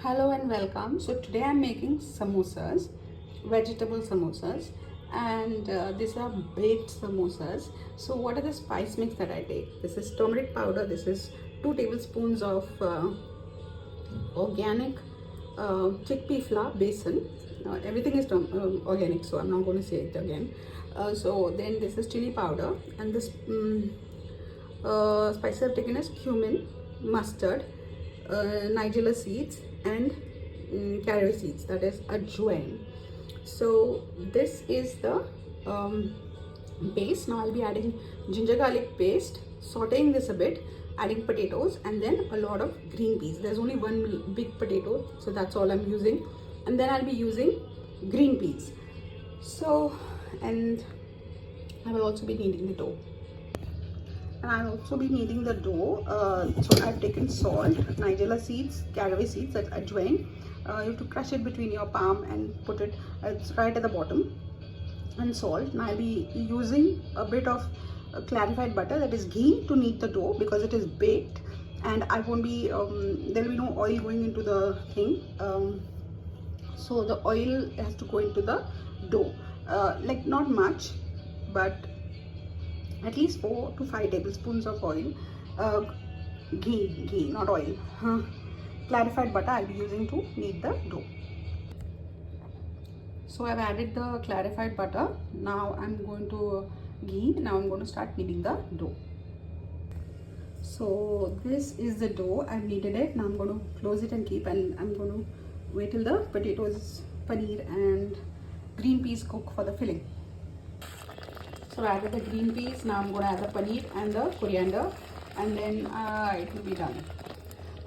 Hello and welcome. So today I'm making samosas, vegetable samosas, and these are baked samosas. So what are the spice mix that I take? This is turmeric powder. This is 2 tablespoons of organic chickpea flour, besan. Everything is organic, so I'm not going to say it again. So then this is chili powder, and this spices I've taken is cumin, mustard, nigella seeds, and caraway seeds, that is ajwain. So this is the base. Now I'll be adding ginger garlic paste, sauteing this a bit, adding potatoes, and then a lot of green peas. There's only one big potato, so that's all I'm using, and then I'll be using green peas. So, and I will also be kneading the dough. And I'll also be kneading the dough. So I've taken salt, nigella seeds, caraway seeds, that's ajwain. You have to crush it between your palm and put it, it's right at the bottom, and salt. And I'll be using a bit of clarified butter, that is ghee, to knead the dough because it is baked, and I won't be there will be no oil going into the thing. So the oil has to go into the dough, like not much, but at least 4 to 5 tablespoons of oil, ghee, not oil, clarified butter I'll be using to knead the dough. So I've added the clarified butter. Now I'm going to ghee. Now I'm going to start kneading the dough. So this is the dough. I've kneaded it. Now I'm going to close it and keep, and I'm going to wait till the potatoes, paneer and green peas cook for the filling. So I added the green peas. Now I'm going to add the paneer and the coriander, and then it will be done.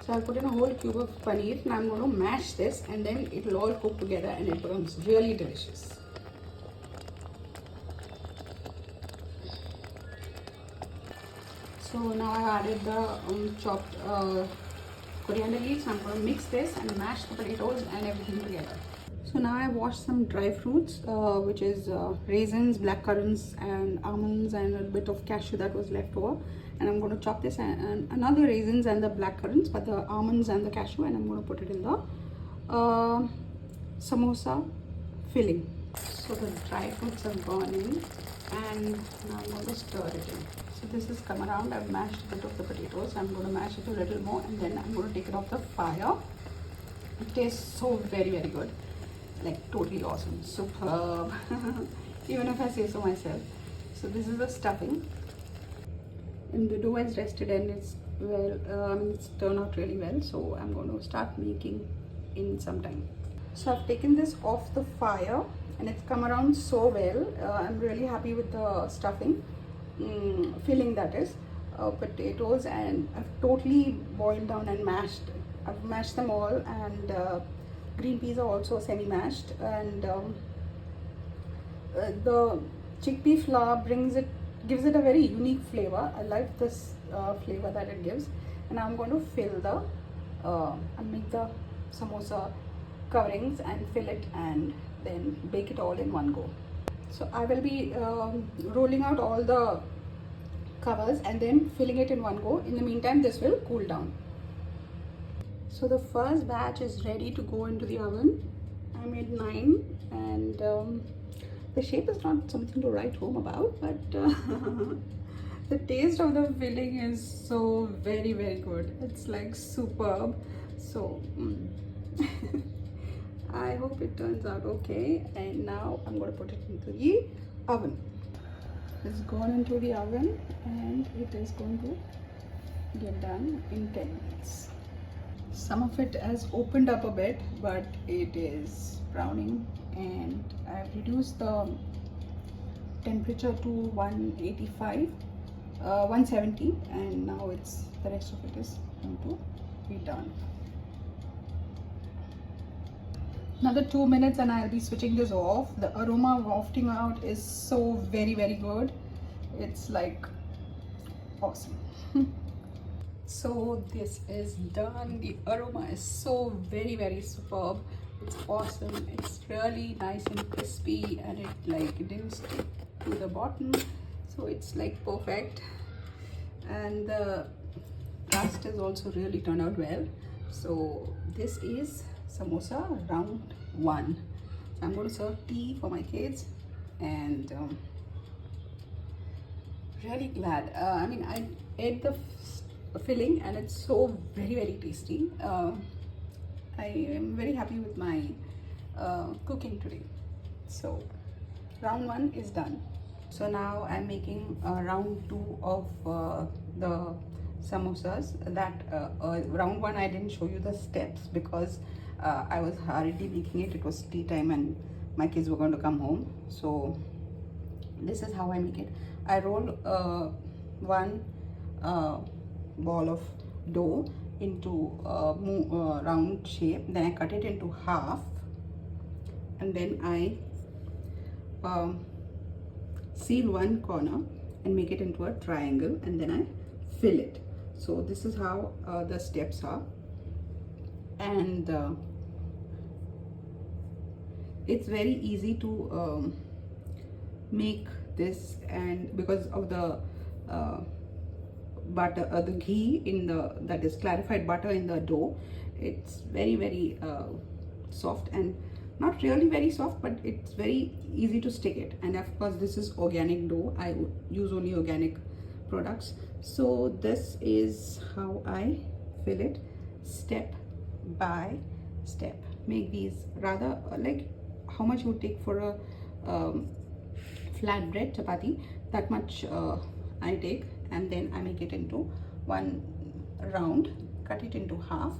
So I'll put in a whole cube of paneer, and I'm going to mash this, and then it will all cook together and it becomes really delicious. So now I added the chopped coriander leaves. I'm going to mix this and mash the potatoes and everything together. So now I washed some dry fruits, which is raisins, black currants and almonds, and a bit of cashew that was left over. And I'm going to chop this, and another raisins and the black currants, but the almonds and the cashew, and I'm going to put it in the samosa filling. So the dry fruits have gone in, and now I'm going to stir it in. So this has come around. I've mashed a bit of the potatoes. I'm going to mash it a little more, and then I'm going to take it off the fire. It tastes so very, very good. Like totally awesome, superb, even if I say so myself. So this is the stuffing, and the dough has rested, and it's it's turned out really well. So I'm going to start making in some time. So I've taken this off the fire, and it's come around so well. I'm really happy with the stuffing, filling, that is, potatoes, and I've totally boiled down and mashed. I've mashed them all, and green peas are also semi-mashed, and the chickpea flour gives it a very unique flavor. I like this flavor that it gives, and I'm going to fill the and make the samosa coverings and fill it, and then bake it all in one go. So I will be rolling out all the covers and then filling it in one go. In the meantime, this will cool down. So the first batch is ready to go into the oven. I made 9, and the shape is not something to write home about, but the taste of the filling is so very, very good. It's like superb. So I hope it turns out okay. And now I'm going to put it into the oven. It's gone into the oven, and it is going to get done in 10 minutes. Some of it has opened up a bit, but it is browning, and I've reduced the temperature to 185, 170, and now the rest of it is going to be done. Another 2 minutes, and I'll be switching this off. The aroma wafting out is so very, very good. It's like awesome. So this is done. The aroma is so very, very superb. It's awesome. It's really nice and crispy, and it didn't stick to the bottom, so it's like perfect. And the crust is also really turned out well. So this is samosa round one. So I'm going to serve tea for my kids, and really glad. I mean, I ate the filling and it's so very tasty. I am very happy with my cooking today. So round one is done. So now I'm making round two of the samosas. That round one I didn't show you the steps because I was hurriedly making it. It was tea time and my kids were going to come home. So this is how I make it. I roll one ball of dough into round shape, then I cut it into half, and then I seal one corner and make it into a triangle, and then I fill it. So this is how the steps are, and it's very easy to make this, and because of the butter, the ghee in the, that is clarified butter in the dough, it's very soft, and not really very soft, but it's very easy to stick it. And of course this is organic dough. I would use only organic products. So this is how I fill it, step by step. Make these rather like how much you would take for a flatbread chapati, that much I take, and then I make it into one round, cut it into half,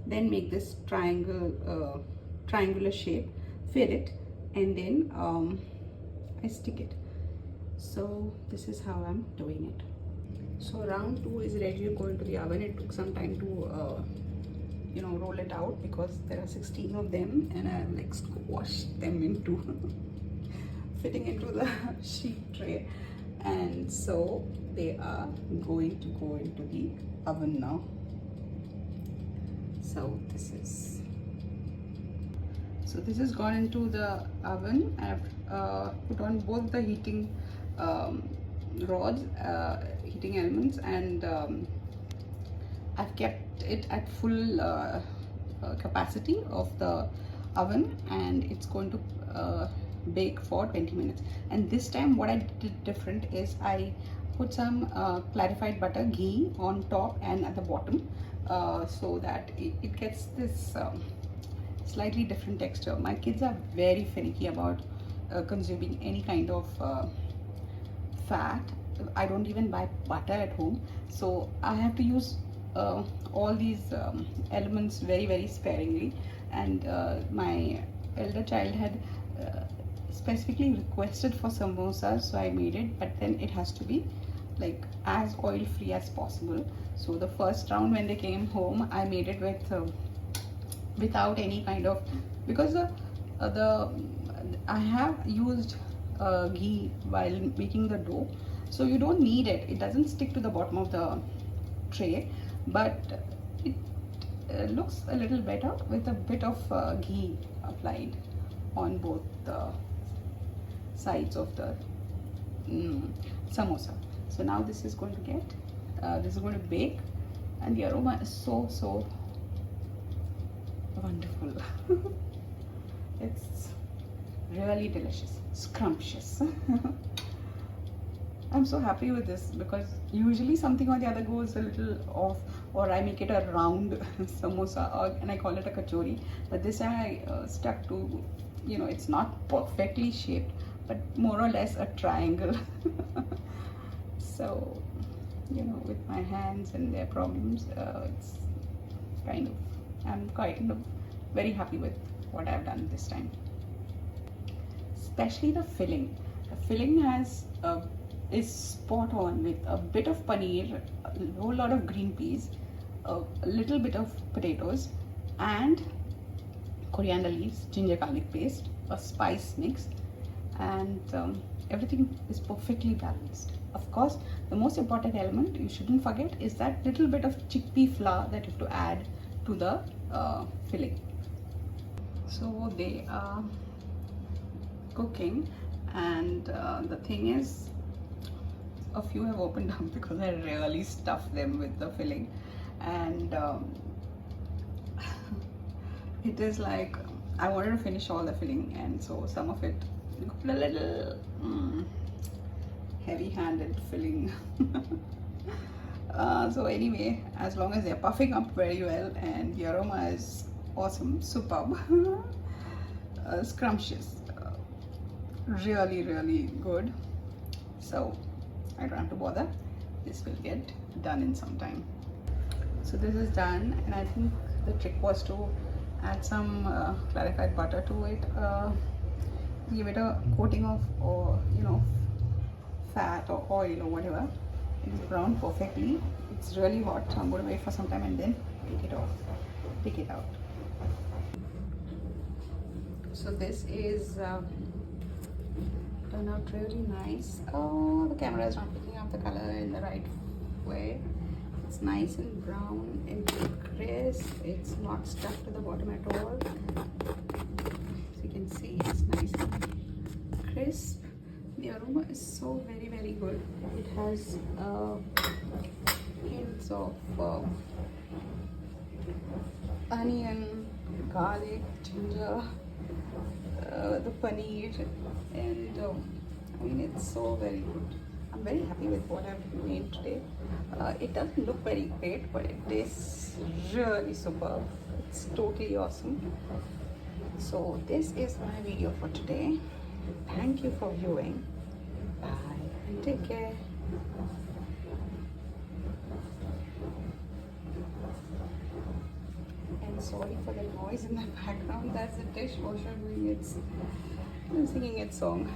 then make this triangle, triangular shape, fill it, and then I stick it. So this is how I'm doing it. So round two is ready to go into the oven. It took some time to you know, roll it out because there are 16 of them and I have like squashed them into fitting into the sheet tray, and so they are going to go into the oven now. So this is gone into the oven. I've put on both the heating rods, heating elements, and I've kept it at full capacity of the oven, and it's going to bake for 20 minutes. And this time what I did different is I put some clarified butter, ghee on top and at the bottom, so that it gets this slightly different texture. My kids are very finicky about consuming any kind of fat. I don't even buy butter at home, so I have to use all these elements very sparingly. And my elder child had specifically requested for samosas, so I made it, but then it has to be like as oil free as possible. So the first round when they came home, I made it with without any kind of, because I have used ghee while making the dough, so you don't need it. It doesn't stick to the bottom of the tray, but it looks a little better with a bit of ghee applied on both the sides of the samosa. So now this is going to get this is going to bake, and the aroma is so wonderful. It's really delicious, scrumptious. I'm so happy with this because usually something or the other goes a little off, or I make it a round samosa, and I call it a kachori. But this I stuck to, you know, it's not perfectly shaped, but more or less a triangle. So, you know, with my hands and their problems, it's kind of, I'm kind of very happy with what I've done this time. Especially the filling. The filling has is spot on with a bit of paneer, a whole lot of green peas, a little bit of potatoes, and coriander leaves, ginger garlic paste, a spice mix, and everything is perfectly balanced. Of course, the most important element you shouldn't forget is that little bit of chickpea flour that you have to add to the filling. So they are cooking, and the thing is, a few have opened up because I really stuffed them with the filling, and it is like I wanted to finish all the filling, and so some of it got a little heavy-handed filling. So anyway, as long as they're puffing up very well and the aroma is awesome, superb, scrumptious, really really good, so I don't have to bother. This will get done in some time. So this is done, and I think the trick was to add some clarified butter to it, give it a coating of, or you know, fat or oil or whatever. It's browned perfectly. It's really hot, so I'm going to wait for some time and then take it off, take it out. So this is turned out really nice. Oh, the camera is not picking up the color in the right way. It's nice and brown and crisp. It's not stuck to the bottom at all. As you can see, it's nice and crisp. The aroma is so very very good. It has hints of onion, garlic, ginger, the paneer, and I mean, it's so very good. I'm very happy with what I've made today. It doesn't look very great, but it tastes really superb. It's totally awesome. So this is my video for today. Thank you for viewing. Bye and take care. And sorry for the noise in the background. That's the dishwasher doing its singing its song.